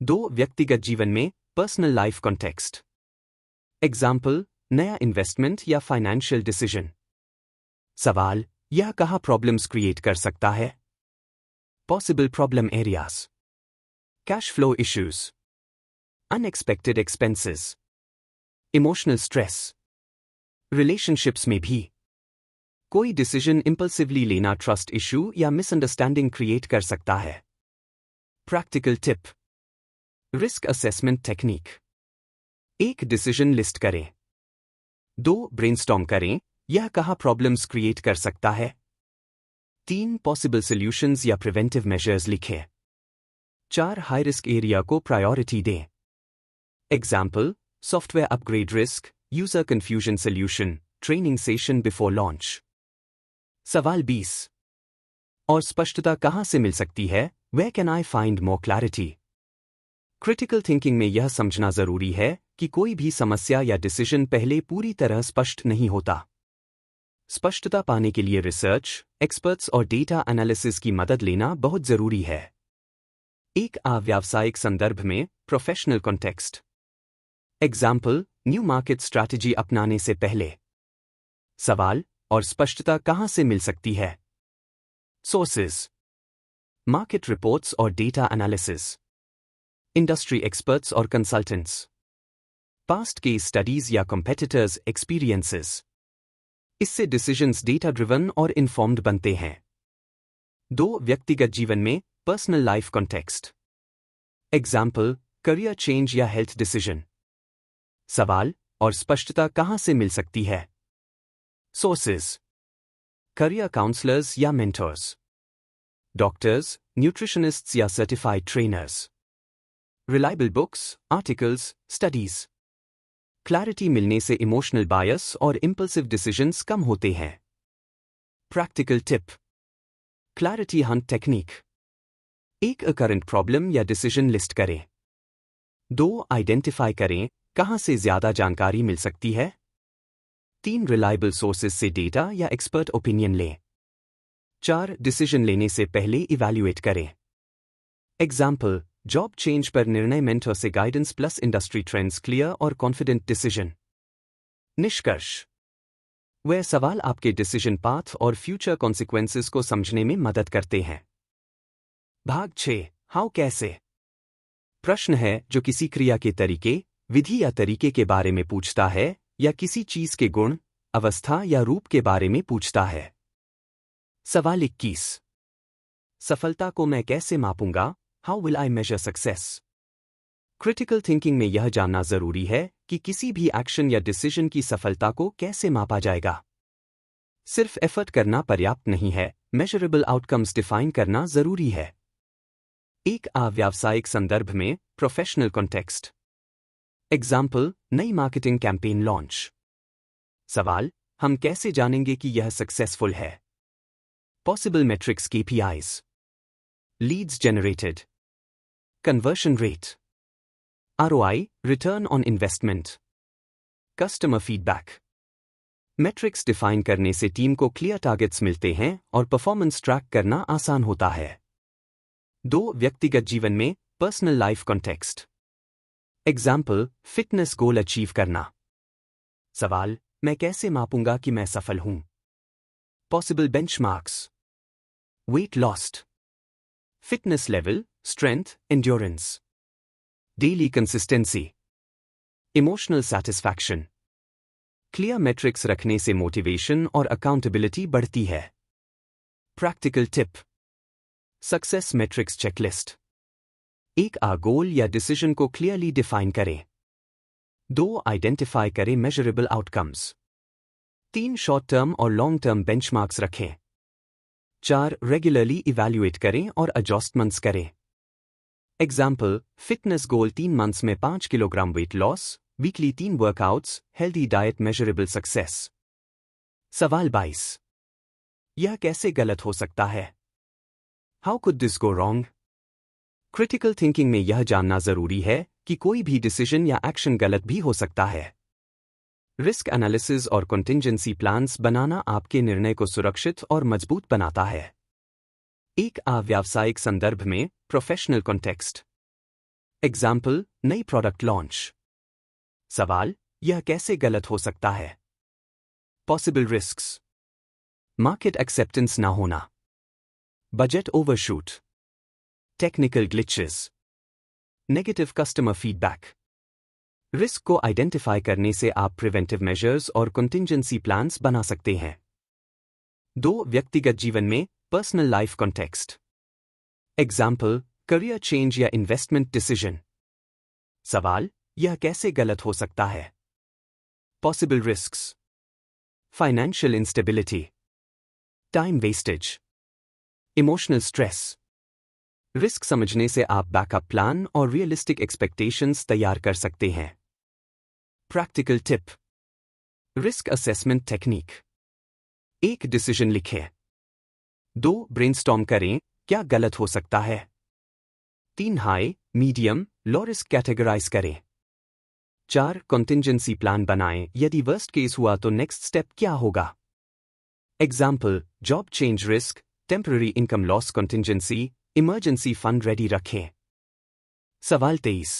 2. व्यक्तिगत जीवन में पर्सनल लाइफ कॉन्टेक्स्ट। एग्जाम्पल, नया इन्वेस्टमेंट या फाइनेंशियल डिसीजन। सवाल, यह कहाँ प्रॉब्लम्स क्रिएट कर सकता है? Possible problem areas: cash flow issues, unexpected expenses, emotional stress। Relationships में भी कोई डिसीजन इंपल्सिवली लेना ट्रस्ट इशू या मिसअंडरस्टैंडिंग क्रिएट कर सकता है। Practical tip: risk assessment technique. 1. Decision list करें। 2. ब्रेनस्टॉर्म करें, यह कहाँ प्रॉब्लम्स क्रिएट कर सकता है। 3. पॉसिबल सॉल्यूशंस या प्रिवेंटिव मेजर्स लिखें। 4. हाई रिस्क एरिया को प्रायोरिटी दें। Example, software upgrade risk, user confusion solution, training session before launch. सवाल 20, और स्पष्टता कहाँ से मिल सकती है? Where can I find more clarity? Critical thinking में यह समझना जरूरी है कि कोई भी समस्या या डिसीजन पहले पूरी तरह स्पष्ट नहीं होता। स्पष्टता पाने के लिए रिसर्च, एक्सपर्ट्स और डेटा एनालिसिस की मदद लेना बहुत जरूरी है। एक व्यावसायिक संदर्भ में professional context. Example, new market strategy अपनाने से पहले। सवाल, और स्पष्टता कहाँ से मिल सकती है? सोर्सेज: मार्केट रिपोर्ट्स और डेटा एनालिसिस, इंडस्ट्री एक्सपर्ट्स और कंसल्टेंट्स, पास्ट केस स्टडीज या कॉम्पिटिटर्स एक्सपीरियंसेस। इससे डिसीजंस डेटा ड्रिवन और इन्फॉर्म्ड बनते हैं। 2. व्यक्तिगत जीवन में personal life context. Example, career change या हेल्थ डिसीजन। सवाल, और स्पष्टता कहाँ से मिल सकती है? सोर्सेज: करियर काउंसलर्स या मेंटर्स, डॉक्टर्स, न्यूट्रिशनिस्ट्स या certified trainers, reliable books, articles, studies. Clarity मिलने से इमोशनल बायस और इंपल्सिव डिसीजंस कम होते हैं। Practical tip: clarity Hunt technique. 1. Current problem या डिसीजन लिस्ट करें। 2. आइडेंटिफाई करें कहाँ से ज्यादा जानकारी मिल सकती है। 3. रिलायबल सोर्सेज से डेटा या एक्सपर्ट ओपिनियन लें। 4. डिसीजन लेने से पहले इवैल्यूएट करें। एग्जाम्पल, जॉब चेंज पर निर्णय, मेंटर से guidance plus industry trends, clear और कॉन्फिडेंट डिसीजन। निष्कर्ष: वह सवाल आपके डिसीजन पाथ और फ्यूचर कॉन्सिक्वेंसेस को समझने में मदद करते हैं। भाग 6, हाउ कैसे। प्रश्न है जो किसी क्रिया के तरीके, विधि या तरीके के बारे में पूछता है या किसी चीज के गुण, अवस्था या रूप के बारे में पूछता है। सवाल 21, सफलता को मैं कैसे मापूंगा? How will I measure success? Critical thinking में यह जानना जरूरी है कि किसी भी एक्शन या डिसीजन की सफलता को कैसे मापा जाएगा। सिर्फ एफर्ट करना पर्याप्त नहीं है, मेजरेबल आउटकम्स डिफाइन करना जरूरी है। एक व्यावसायिक संदर्भ में प्रोफेशनल कॉन्टेक्स्ट। एग्जाम्पल, नई मार्केटिंग कैंपेन लॉन्च। सवाल, हम कैसे जानेंगे कि यह सक्सेसफुल है? Possible metrics, KPIs, leads generated, conversion rate, ROI, return on investment, customer feedback. Metrics define करने से टीम को क्लियर टारगेट्स मिलते हैं और परफॉर्मेंस ट्रैक करना आसान होता है। 2. व्यक्तिगत जीवन में personal life context. Example, fitness goal achieve करना। सवाल, मैं कैसे मापूंगा कि मैं सफल हूं? Possible benchmarks, weight lost, fitness level, strength, endurance, daily consistency, emotional satisfaction. Clear matrix रखने से मोटिवेशन और अकाउंटेबिलिटी बढ़ती है। Practical tip: success matrix checklist. 1 गोल या डिसीजन को क्लियरली डिफाइन करें। 2 आइडेंटिफाई करें मेजरेबल आउटकम्स। 3 शॉर्ट टर्म और लॉन्ग टर्म बेंचमार्क्स रखें। 4 रेगुलरली इवैल्यूएट करें और एडजस्टमेंट्स करें। एग्जाम्पल, फिटनेस गोल 3 मंथ्स में 5 kilogram weight loss, weekly 3 workouts, healthy diet, measurable success. सवाल 22। यह कैसे गलत हो सकता है? How could this go wrong? Critical thinking में यह जानना जरूरी है कि कोई भी डिसीजन या एक्शन गलत भी हो सकता है। रिस्क एनालिसिस और कंटिंजेंसी प्लान्स बनाना आपके निर्णय को सुरक्षित और मजबूत बनाता है। एक व्यावसायिक संदर्भ में प्रोफेशनल कॉन्टेक्स्ट। एग्जाम्पल, नई प्रोडक्ट लॉन्च। सवाल, यह कैसे गलत हो सकता है? Possible risks. मार्केट एक्सेप्टेंस ना होना, budget overshoot, technical glitches, negative customer feedback. Risk को आइडेंटिफाई करने से आप प्रिवेंटिव मेजर्स और कंटिंजेंसी प्लान्स बना सकते हैं। 2 व्यक्तिगत जीवन में personal life context. Example, career change या इन्वेस्टमेंट डिसीजन। सवाल, यह कैसे गलत हो सकता है? Possible risks, financial instability, time wastage, emotional stress. Risk समझने से आप बैकअप प्लान और रियलिस्टिक एक्सपेक्टेशंस तैयार कर सकते हैं। Practical tip. Risk assessment technique. 1 decision लिखें। 2 ब्रेनस्टॉर्म करें, क्या गलत हो सकता है? 3 high, medium, low risk categorise करें। 4 कंटिंजेंसी प्लान बनाएं, यदि वर्स्ट केस हुआ तो नेक्स्ट स्टेप क्या होगा? Example, job change risk, temporary income loss contingency, emergency fund ready रखें। सवाल 23।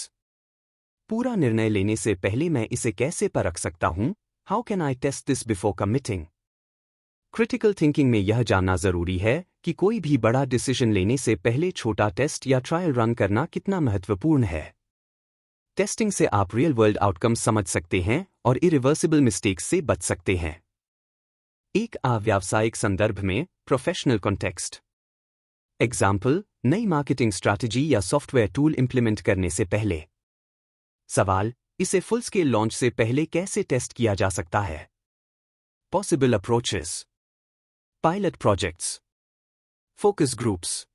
पूरा निर्णय लेने से पहले मैं इसे कैसे परख सकता हूं? How can I test this before committing? Critical thinking में यह जानना जरूरी है कि कोई भी बड़ा डिसीजन लेने से पहले छोटा टेस्ट या ट्रायल रन करना कितना महत्वपूर्ण है। टेस्टिंग से आप रियल वर्ल्ड आउटकम्स समझ सकते हैं और इरिवर्सिबल मिस्टेक्स से बच सकते हैं। एक व्यावसायिक संदर्भ में प्रोफेशनल कॉन्टेक्स्ट। एग्जाम्पल, नई मार्केटिंग स्ट्रैटेजी या सॉफ्टवेयर टूल इंप्लीमेंट करने से पहले। सवाल, इसे फुल स्केल लॉन्च से पहले कैसे टेस्ट किया जा सकता है? Possible approaches, pilot projects, focus groups,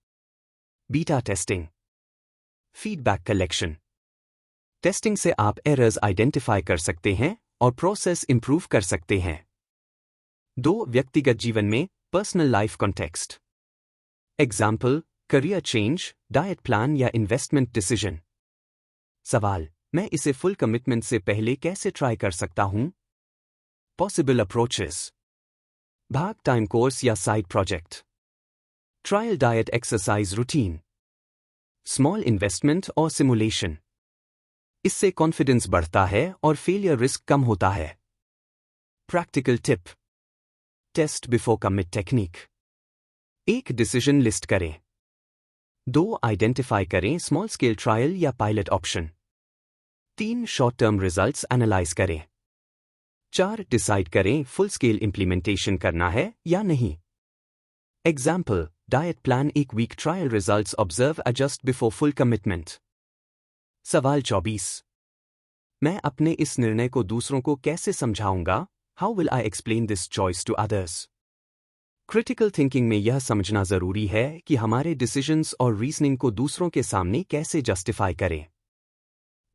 beta testing, feedback collection. Testing से आप एरर्स आइडेंटिफाई कर सकते हैं और प्रोसेस इंप्रूव कर सकते हैं। 2 व्यक्तिगत जीवन में personal life context. Example, career change, diet plan या इन्वेस्टमेंट डिसीजन। सवाल, मैं इसे फुल कमिटमेंट से पहले कैसे ट्राई कर सकता हूं? पॉसिबल अप्रोचेस, भाग टाइम कोर्स या side project, trial diet exercise routine, small investment और सिमुलेशन। इससे कॉन्फिडेंस बढ़ता है और फेलियर रिस्क कम होता है। Practical tip. Test before commit technique. 1 decision list करें। 2 आइडेंटिफाई करें स्मॉल स्केल ट्रायल या pilot option. 3 short term results analyse करें। 4 डिसाइड करें फुल स्केल इंप्लीमेंटेशन करना है या नहीं। Example, diet plan 1 week trial results observe adjust before full commitment. सवाल 24। मैं अपने इस निर्णय को दूसरों को कैसे समझाऊंगा? How will I explain this choice to others? Critical thinking में यह समझना जरूरी है कि हमारे डिसीजंस और रीजनिंग को दूसरों के सामने कैसे जस्टिफाई करें।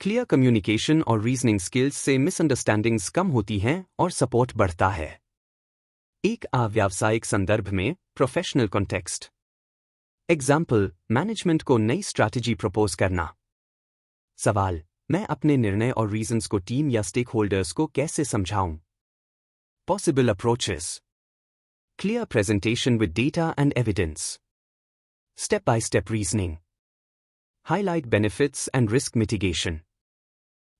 क्लियर कम्युनिकेशन और रीजनिंग स्किल्स से मिसअंडरस्टैंडिंग्स कम होती हैं और सपोर्ट बढ़ता है। एक व्यावसायिक संदर्भ में प्रोफेशनल कॉन्टेक्स्ट। एग्जाम्पल, मैनेजमेंट को नई स्ट्रैटेजी प्रपोज करना। सवाल, मैं अपने निर्णय और रीजंस को टीम या स्टेक होल्डर्स को कैसे समझाऊं? Possible approaches, clear presentation with data and evidence, step by step reasoning, highlight benefits and risk mitigation.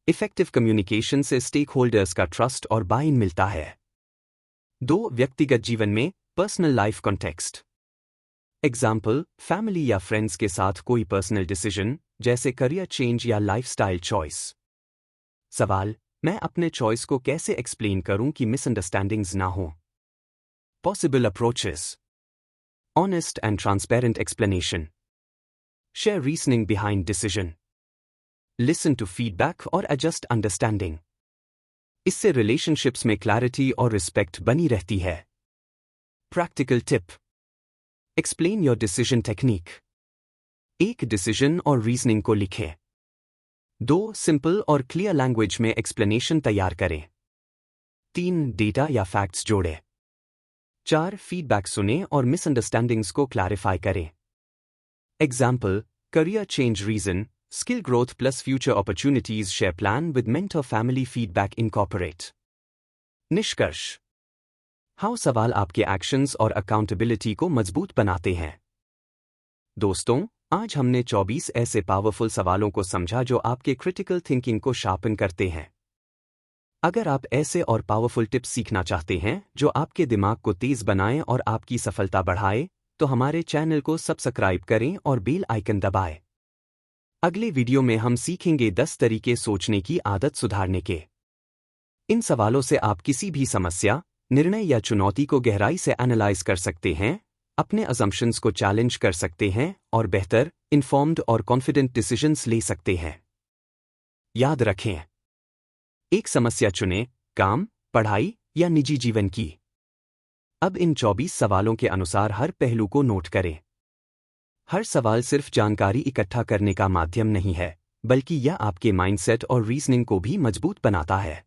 Effective communication से स्टेक होल्डर्स का ट्रस्ट और बाय इन मिलता है। 2 व्यक्तिगत जीवन में personal life context. Example, family या फ्रेंड्स के साथ कोई पर्सनल डिसीजन जैसे करियर चेंज या लाइफस्टाइल चॉइस। सवाल, मैं अपने चॉइस को कैसे एक्सप्लेन करूं कि मिसअंडरस्टैंडिंग्स ना हो? Possible approaches, Honest and transparent explanation. Share reasoning behind decision. Listen to feedback और adjust understanding. इससे relationships में clarity और respect बनी रहती है. Practical tip. Explain your decision technique. एक decision और reasoning को लिखें. 2. Simple और clear language में explanation तैयार करें. 3. Data या facts जोड़ें. 4. Feedback सुनें और misunderstandings को clarify करें. Example, career change reason, skill growth plus future opportunities share plan with mentor family feedback incorporate. निष्कर्ष. हाउ सवाल आपके एक्शंस और अकाउंटेबिलिटी को मजबूत बनाते हैं. दोस्तों, आज हमने 24 ऐसे पावरफुल सवालों को समझा जो आपके क्रिटिकल थिंकिंग को शार्पन करते हैं. अगर आप ऐसे और पावरफुल टिप्स सीखना चाहते हैं जो आपके दिमाग को तेज बनाएं और आपकी सफलता बढ़ाए, तो हमारे चैनल को सब्सक्राइब करें और बेल आइकन दबाएं. अगले वीडियो में हम सीखेंगे 10 तरीके सोचने की आदत सुधारने के. इन सवालों से आप किसी भी समस्या, निर्णय या चुनौती को गहराई से एनालाइज कर सकते हैं, अपने असम्पशंस को चैलेंज कर सकते हैं और बेहतर, इन्फॉर्म्ड और कॉन्फिडेंट डिसीजंस ले सकते हैं. याद रखें, एक समस्या चुनें, काम, पढ़ाई या निजी जीवन की. अब इन 24 सवालों के अनुसार हर पहलू को नोट करें. हर सवाल सिर्फ जानकारी इकट्ठा करने का माध्यम नहीं है, बल्कि यह आपके माइंडसेट और रीजनिंग को भी मजबूत बनाता है.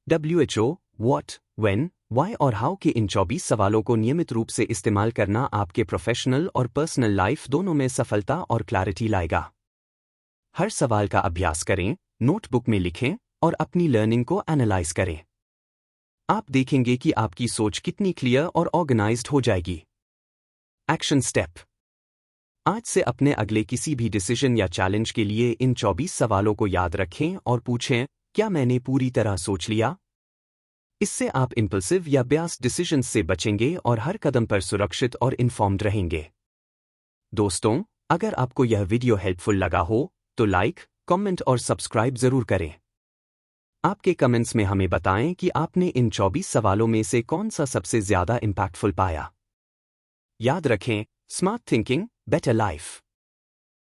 WHO, व्हाट, व्हेन, व्हाई और हाउ के इन 24 सवालों को नियमित रूप से इस्तेमाल करना आपके प्रोफेशनल और पर्सनल लाइफ दोनों में सफलता और क्लैरिटी लाएगा. हर सवाल का अभ्यास करें, नोटबुक में लिखें और अपनी लर्निंग को एनालाइज करें. आप देखेंगे कि आपकी सोच कितनी क्लियर और ऑर्गेनाइज्ड हो जाएगी. Action step. आज से अपने अगले किसी भी डिसीजन या चैलेंज के लिए इन 24 सवालों को याद रखें और पूछें, क्या मैंने पूरी तरह सोच लिया? इससे आप इंपल्सिव या बियास्ड डिसीजंस से बचेंगे और हर कदम पर सुरक्षित और इन्फॉर्म्ड रहेंगे. दोस्तों, अगर आपको यह वीडियो हेल्पफुल लगा हो, तो लाइक, कमेंट और सब्सक्राइब जरूर करें. आपके कमेंट्स में हमें बताएं कि आपने इन 24 सवालों में से कौन सा सबसे ज्यादा इंपैक्टफुल पाया. याद रखें, स्मार्ट थिंकिंग, बेटर लाइफ.